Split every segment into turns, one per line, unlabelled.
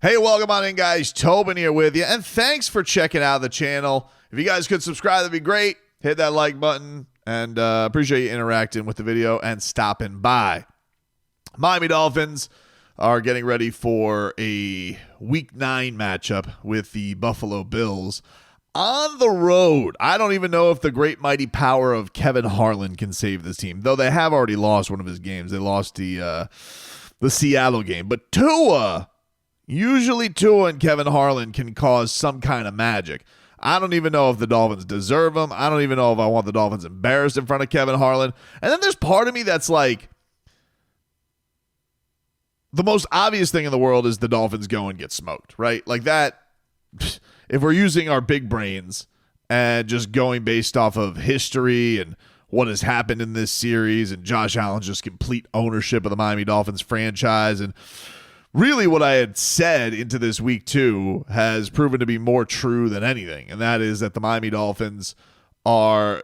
Hey, welcome on in, guys. Tobin here with you, and thanks for checking out the channel. If you guys could subscribe, that'd be great. Hit that like button, and appreciate you interacting with the video and stopping by. Miami Dolphins are getting ready for a Week 9 matchup with the Buffalo Bills on the road. I don't even know if the great mighty power of Kevin Harlan can save this team, though they have already lost one of his games. They lost the Seattle game. But usually Tua and Kevin Harlan can cause some kind of magic. I don't even know if the Dolphins deserve him. I don't even know if I want the Dolphins embarrassed in front of Kevin Harlan. And then there's part of me that's like, the most obvious thing in the world is the Dolphins go and get smoked, right? Like that, if we're using our big brains and just going based off of history and what has happened in this series and Josh Allen's just complete ownership of the Miami Dolphins franchise, and really what I had said into this week 2 has proven to be more true than anything, and that is that the Miami Dolphins are,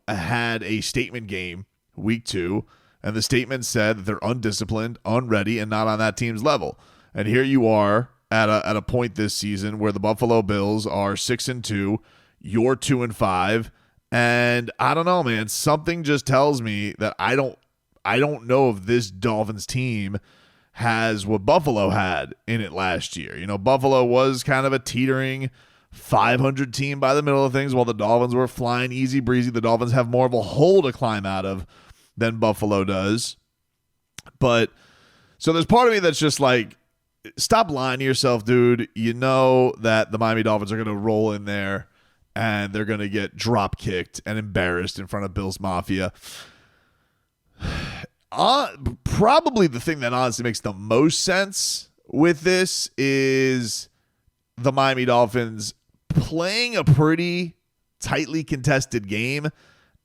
had a statement game week 2, and the statement said that they're undisciplined, unready, and not on that team's level. And here you are at a point this season where the Buffalo Bills are 6-2, you're 2-5, and I don't know, man. Something just tells me that I don't know if this Dolphins team has what Buffalo had in it last year. Buffalo was kind of a teetering 500 team by the middle of things, while the Dolphins were flying easy breezy. The Dolphins have more of a hole to climb out of than Buffalo does. But so there's part of me that's just like, stop lying to yourself, dude. You know that the Miami Dolphins are going to roll in there and they're going to get drop kicked and embarrassed in front of Bills Mafia. Probably the thing that honestly makes the most sense with this is the Miami Dolphins playing a pretty tightly contested game,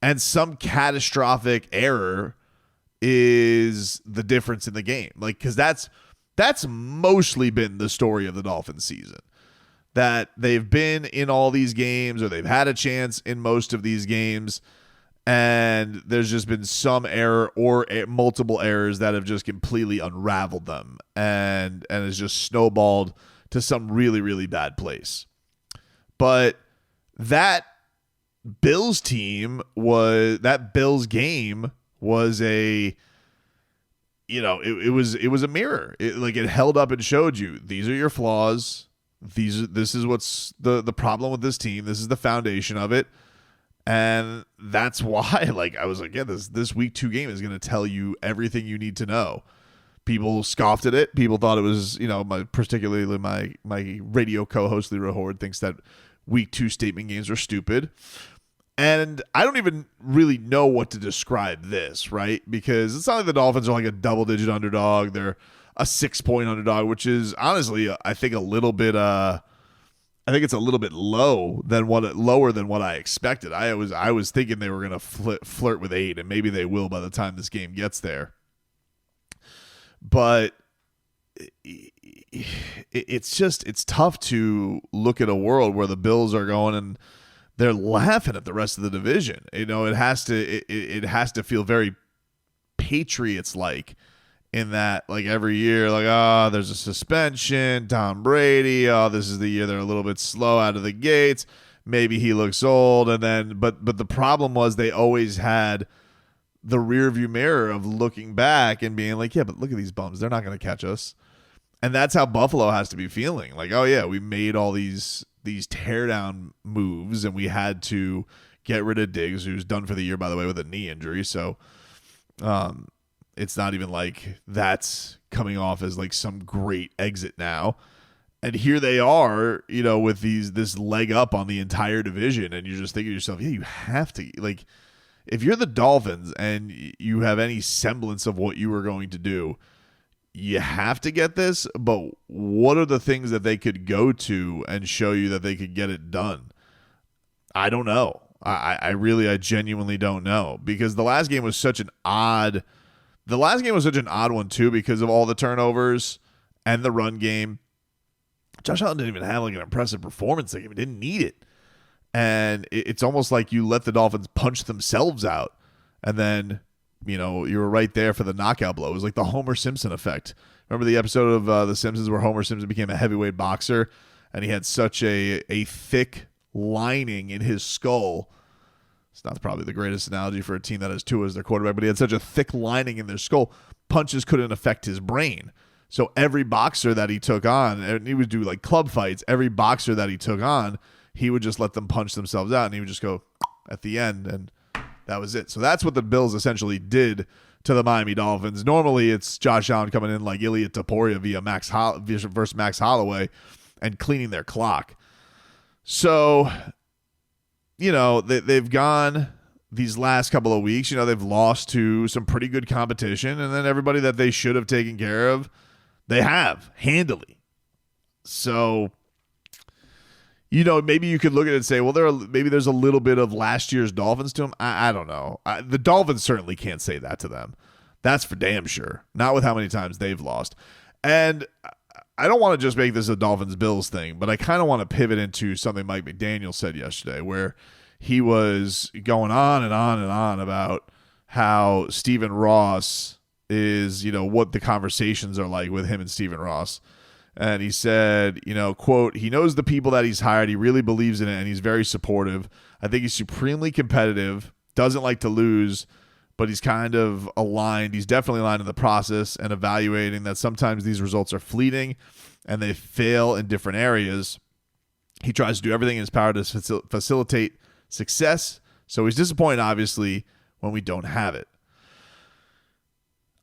and some catastrophic error is the difference in the game. Because that's mostly been the story of the Dolphins season, that they've been in all these games, or they've had a chance in most of these games, and there's just been some error or multiple errors that have just completely unraveled them and has just snowballed to some really, really bad place. But that Bills game was a, it was a mirror. It held up and showed you, these are your flaws. This is what's the problem with this team. This is the foundation of it. And that's why, I was like, yeah, this week 2 game is going to tell you everything you need to know. People scoffed at it. People thought it was, particularly my radio co-host, Leroy Horde, thinks that week 2 statement games are stupid. And I don't even really know what to describe this, right? Because it's not like the Dolphins are like a double-digit underdog. They're a 6-point underdog, which is honestly, I think it's a little bit lower than what I expected. I was thinking they were going to flirt with 8, and maybe they will by the time this game gets there. But it's tough to look at a world where the Bills are going and they're laughing at the rest of the division. It has to feel very Patriots-like, in that, every year, there's a suspension, Tom Brady, this is the year they're a little bit slow out of the gates, maybe he looks old, and then, but the problem was they always had the rearview mirror of looking back and being like, yeah, but look at these bums, they're not going to catch us. And that's how Buffalo has to be feeling. Oh yeah, we made all these teardown moves, and we had to get rid of Diggs, who's done for the year, by the way, with a knee injury, so it's not even like that's coming off as some great exit now. And here they are, with this leg up on the entire division. And you're just thinking to yourself, yeah, you have to, if you're the Dolphins and you have any semblance of what you were going to do, you have to get this. But what are the things that they could go to and show you that they could get it done? I don't know. I genuinely don't know, because the last game was such an odd one too, because of all the turnovers and the run game. Josh Allen didn't even have an impressive performance. He didn't need it. And it's almost like you let the Dolphins punch themselves out, and then, you were right there for the knockout blow. It was like the Homer Simpson effect. Remember the episode of The Simpsons where Homer Simpson became a heavyweight boxer and he had such a thick lining in his skull. It's not probably the greatest analogy for a team that has Tua as their quarterback, but he had such a thick lining in their skull, punches couldn't affect his brain. So every boxer that he took on, and he would do like club fights, every boxer that he took on, he would just let them punch themselves out, and he would just go at the end, and that was it. So that's what the Bills essentially did to the Miami Dolphins. Normally, it's Josh Allen coming in like Ilya Taporia versus Max Holloway and cleaning their clock. So, they've gone these last couple of weeks. They've lost to some pretty good competition, and then everybody that they should have taken care of, they have handily. So, maybe you could look at it and say, well, maybe there's a little bit of last year's Dolphins to them. I don't know. The Dolphins certainly can't say that to them. That's for damn sure. Not with how many times they've lost. And I don't want to just make this a Dolphins-Bills thing, but I kind of want to pivot into something Mike McDaniel said yesterday, where he was going on and on and on about how Stephen Ross is, what the conversations are like with him and Stephen Ross. And he said, quote, he knows the people that he's hired. He really believes in it, and he's very supportive. I think he's supremely competitive, doesn't like to lose, but he's kind of aligned. He's definitely aligned in the process and evaluating that sometimes these results are fleeting and they fail in different areas. He tries to do everything in his power to facilitate success. So he's disappointed, obviously, when we don't have it.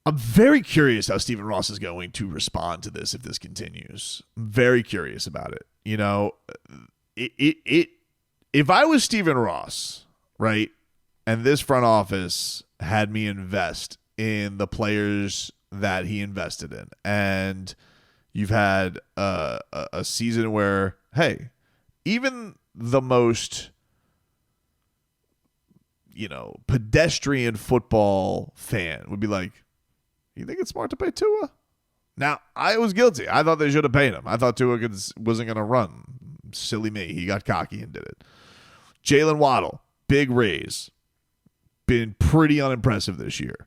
I'm very curious how Stephen Ross is going to respond to this if this continues. I'm very curious about it. If I was Stephen Ross, right, and this front office had me invest in the players that he invested in, and you've had a season where, hey, even the most pedestrian football fan would be like, you think it's smart to pay Tua? Now, I was guilty. I thought they should have paid him. I thought Tua wasn't going to run. Silly me. He got cocky and did it. Jalen Waddle, big raise. Been pretty unimpressive this year.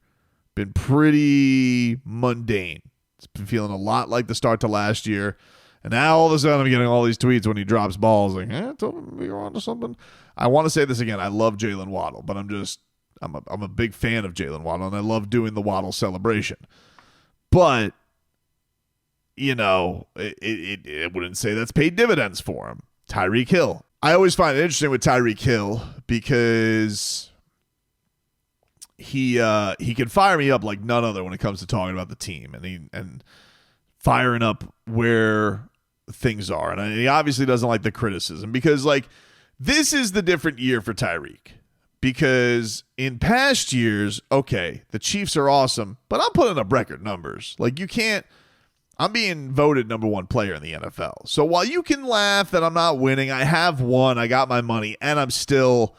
Been pretty mundane. It's been feeling a lot like the start to last year. And now all of a sudden I'm getting all these tweets when he drops balls like, Tobin, you're on to something. I want to say this again. I love Jalen Waddle, but I'm a big fan of Jalen Waddle, and I love doing the Waddle celebration. But, it wouldn't say that's paid dividends for him. Tyreek Hill. I always find it interesting with Tyreek Hill because he can fire me up like none other when it comes to talking about the team and firing up where things are. And he obviously doesn't like the criticism because, this is the different year for Tyreek. Because in past years, okay, the Chiefs are awesome, but I'm putting up record numbers. I'm being voted number one player in the NFL. So while you can laugh that I'm not winning, I have won, I got my money, and I'm still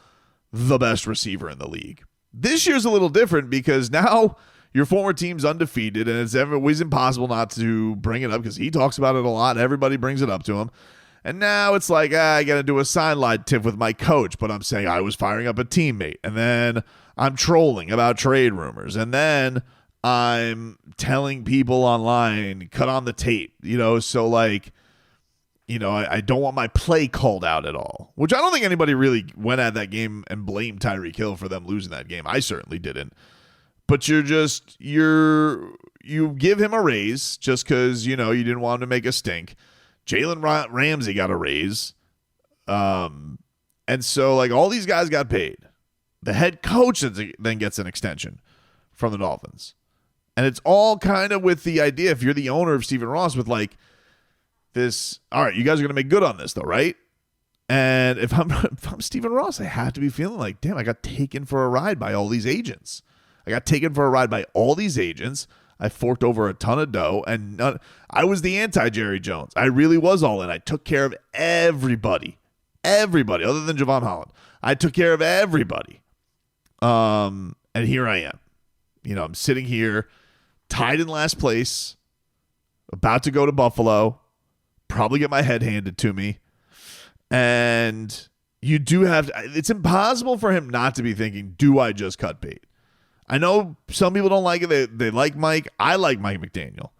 the best receiver in the league. This year's a little different because now your former team's undefeated, and it's always impossible not to bring it up because he talks about it a lot. Everybody brings it up to him. And now it's like, I got to do a sideline tip with my coach, but I'm saying I was firing up a teammate. And then I'm trolling about trade rumors. And then I'm telling people online, cut on the tape, so I don't want my play called out at all, which I don't think anybody really went at that game and blamed Tyreek Hill for them losing that game. I certainly didn't. But you give him a raise just because, you didn't want him to make a stink. Jalen Ramsey got a raise. And so, all these guys got paid. The head coach then gets an extension from the Dolphins. And it's all kind of with the idea, if you're the owner of Stephen Ross, with this, all right, you guys are going to make good on this, though, right? And if I'm Stephen Ross, I have to be feeling like, damn, I got taken for a ride by all these agents. I forked over a ton of dough, and I was the anti-Jerry Jones. I really was all in. I took care of everybody, other than Javon Holland. I took care of everybody. And here I am. I'm sitting here, tied in last place, about to go to Buffalo, probably get my head handed to me. And you do have to, it's impossible for him not to be thinking, do I just cut bait? I know some people don't like it. They like Mike. I like Mike McDaniel.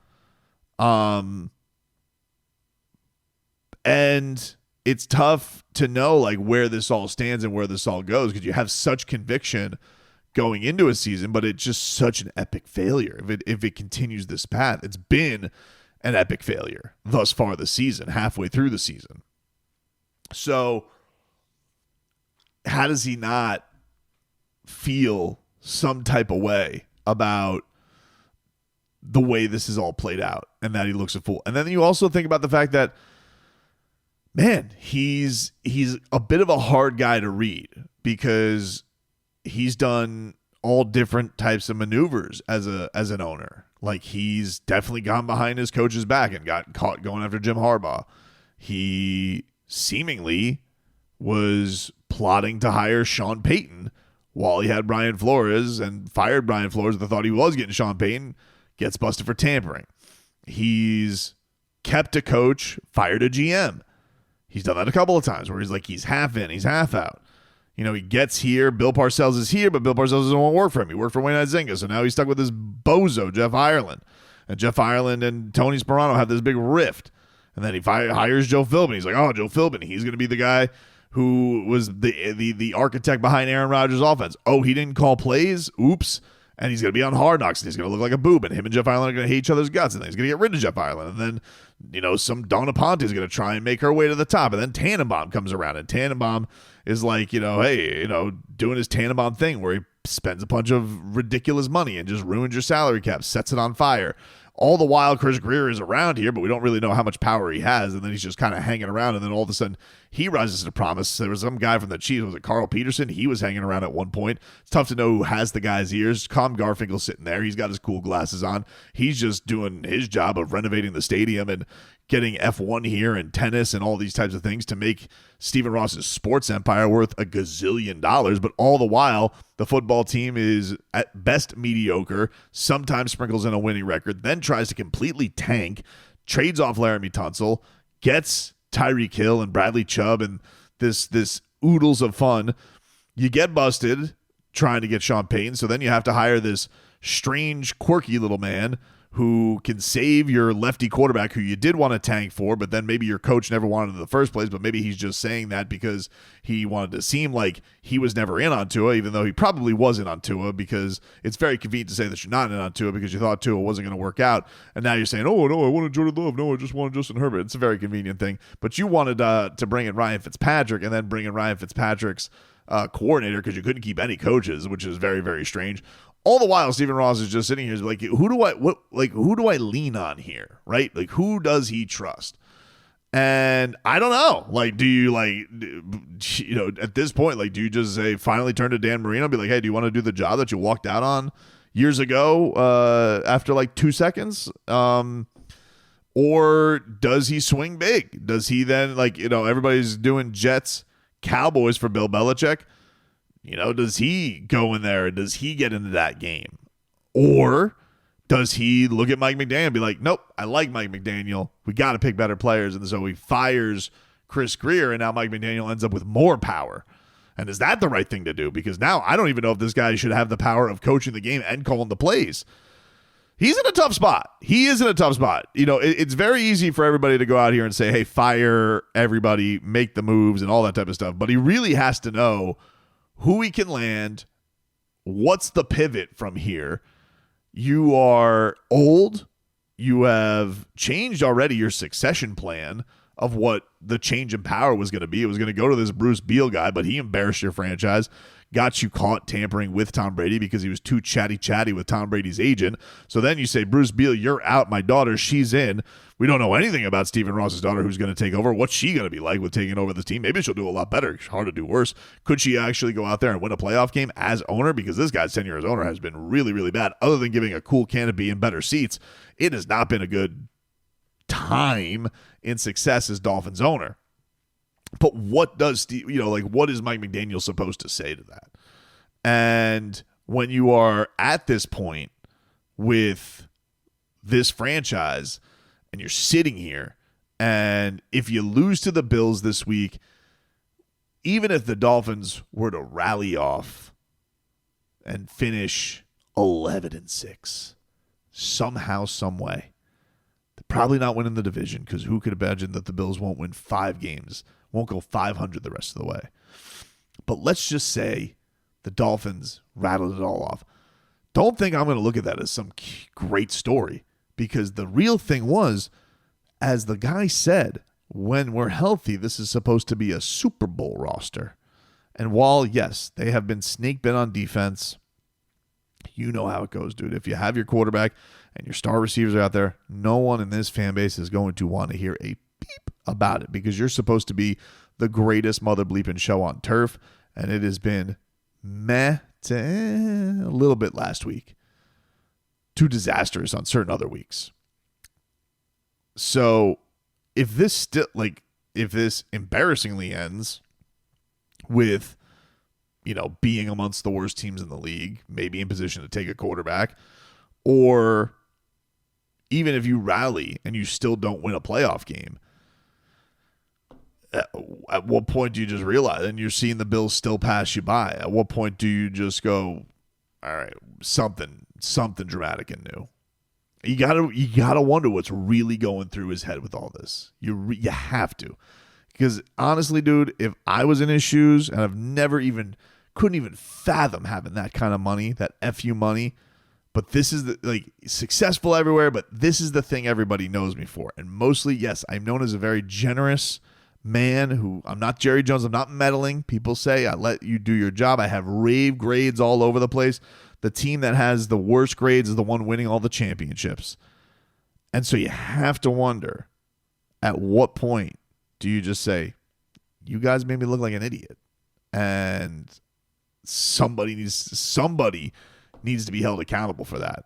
And it's tough to know like where this all stands and where this all goes because you have such conviction going into a season, but it's just such an epic failure. If it continues this path, it's been an epic failure thus far this season, halfway through the season. So how does he not feel some type of way about the way this is all played out and that he looks a fool? And then you also think about the fact that, man, he's a bit of a hard guy to read because he's done all different types of maneuvers as an owner. Like he's definitely gone behind his coach's back and got caught going after Jim Harbaugh. He seemingly was plotting to hire Sean Payton while he had Brian Flores and fired Brian Flores. They thought he was getting Sean Payton, gets busted for tampering. He's kept a coach, fired a GM. He's done that a couple of times where he's like, he's half in, he's half out. You know, he gets here, Bill Parcells is here, but Bill Parcells doesn't want to work for him. He worked for Wayne Huizenga, so now he's stuck with this bozo, Jeff Ireland. And Jeff Ireland and Tony Sperano have this big rift. And then he hires Joe Philbin. He's like, oh, Joe Philbin, he's going to be the guy who was the architect behind Aaron Rodgers' offense. Oh, he didn't call plays? Oops. And he's going to be on Hard Knocks, and he's going to look like a boob, and him and Jeff Ireland are going to hate each other's guts, and then he's going to get rid of Jeff Ireland. And then, you know, some Donna Ponte is going to try and make her way to the top. And then Tannenbaum comes around, and Tannenbaum is like, you know, hey, you know, doing his Tannenbaum thing where he spends a bunch of ridiculous money and just ruins your salary cap, sets it on fire. All the while, Chris Greer is around here, but we don't really know how much power he has. And then he's just kind of hanging around. And then all of a sudden, he rises to promise. There was some guy from the Chiefs. Was it Carl Peterson? He was hanging around at one point. It's tough to know who has the guy's ears. Tom Garfinkel's sitting there. He's got his cool glasses on. He's just doing his job of renovating the stadium and getting F1 here and tennis and all these types of things to make Stephen Ross's sports empire worth $1 gazillion. But all the while, the football team is at best mediocre, sometimes sprinkles in a winning record, then tries to completely tank, trades off Laramie Tunsil, gets Tyreek Hill and Bradley Chubb and this oodles of fun. You get busted trying to get Sean Payton, so then you have to hire this strange, quirky little man who can save your lefty quarterback who you did want to tank for, but then maybe your coach never wanted in the first place, but maybe he's just saying that because he wanted to seem like he was never in on Tua, even though he probably wasn't on Tua, because it's very convenient to say that you're not in on Tua because you thought Tua wasn't going to work out, and now you're saying, oh, no, I wanted Jordan Love, no, I just wanted Justin Herbert. It's a very convenient thing, but you wanted to bring in Ryan Fitzpatrick and then bring in Ryan Fitzpatrick's coordinator because you couldn't keep any coaches, which is very, very strange. All the while, Stephen Ross is just sitting here like, who do I lean on here, right? Like, who does he trust? And I don't know. Like, do you at this point, like, do you just say finally turn to Dan Marino and be like, hey, do you want to do the job that you walked out on years ago after like 2 seconds? Or does he swing big? Does he then, like, everybody's doing Jets, Cowboys for Bill Belichick? Does he go in there and does he get into that game? Or does he look at Mike McDaniel and be like, nope, I like Mike McDaniel. We got to pick better players. And so he fires Chris Greer, and now Mike McDaniel ends up with more power. And is that the right thing to do? Because now I don't even know if this guy should have the power of coaching the game and calling the plays. He's in a tough spot. He is in a tough spot. It's very easy for everybody to go out here and say, hey, fire everybody, make the moves and all that type of stuff. But he really has to know who he can land, what's the pivot from here. You are old. You have changed already your succession plan of what the change in power was going to be. It was going to go to this Bruce Beal guy, but he embarrassed your franchise, got you caught tampering with Tom Brady because he was too chatty with Tom Brady's agent. So then you say, Bruce Beal, you're out. My daughter, she's in. We don't know anything about Stephen Ross's daughter who's going to take over. What's she going to be like with taking over the team? Maybe she'll do a lot better. It's hard to do worse. Could she actually go out there and win a playoff game as owner? Because this guy's tenure as owner has been really, really bad. Other than giving a cool canopy and better seats, it has not been a good time in success as Dolphins owner. But what does what is Mike McDaniel supposed to say to that? And when you are at this point with this franchise and you're sitting here, and if you lose to the Bills this week, even if the Dolphins were to rally off and finish 11-6 somehow, some way, the Probably not winning the division, because who could imagine that the Bills won't win 5 games, won't go 500 the rest of the way. But let's just say the Dolphins rattled it all off. Don't think I'm going to look at that as some great story, because the real thing was, as the guy said, when we're healthy, this is supposed to be a Super Bowl roster. And while, yes, they have been snake bit on defense, you know how it goes, dude. If you have your quarterback and your star receivers are out there, no one in this fan base is going to want to hear a beep about it, because you're supposed to be the greatest mother bleeping show on turf, and it has been meh to a little bit last week, too disastrous on certain other weeks. So if this embarrassingly ends with, being amongst the worst teams in the league, maybe in position to take a quarterback, or even if you rally and you still don't win a playoff game, at what point do you just realize, and you're seeing the Bills still pass you by, at what point do you just go, all right, something dramatic and new? You gotta wonder what's really going through his head with all this. You have to, because honestly, dude, if I was in his shoes, and couldn't even fathom having that kind of money, that FU money, but this is successful everywhere, but this is the thing everybody knows me for, and mostly, yes, I'm known as a very generous man who, I'm not Jerry Jones, I'm not meddling. People say I let you do your job. I have rave grades all over the place. The team that has the worst grades is the one winning all the championships. And so you have to wonder, at what point do you just say, you guys made me look like an idiot, and somebody needs to be held accountable for that?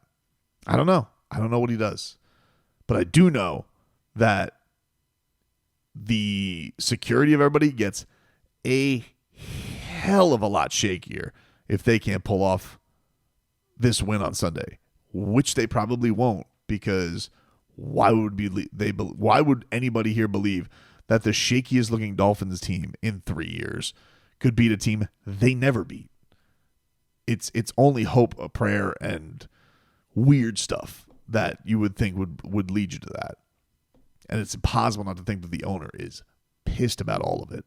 I don't know. I don't know what he does. But I do know that the security of everybody gets a hell of a lot shakier if they can't pull off this win on Sunday, which they probably won't, because why would anybody here believe that the shakiest looking Dolphins team in 3 years could beat a team they never beat? It's only hope, a prayer, and weird stuff that you would think would lead you to that. And it's impossible not to think that the owner is pissed about all of it.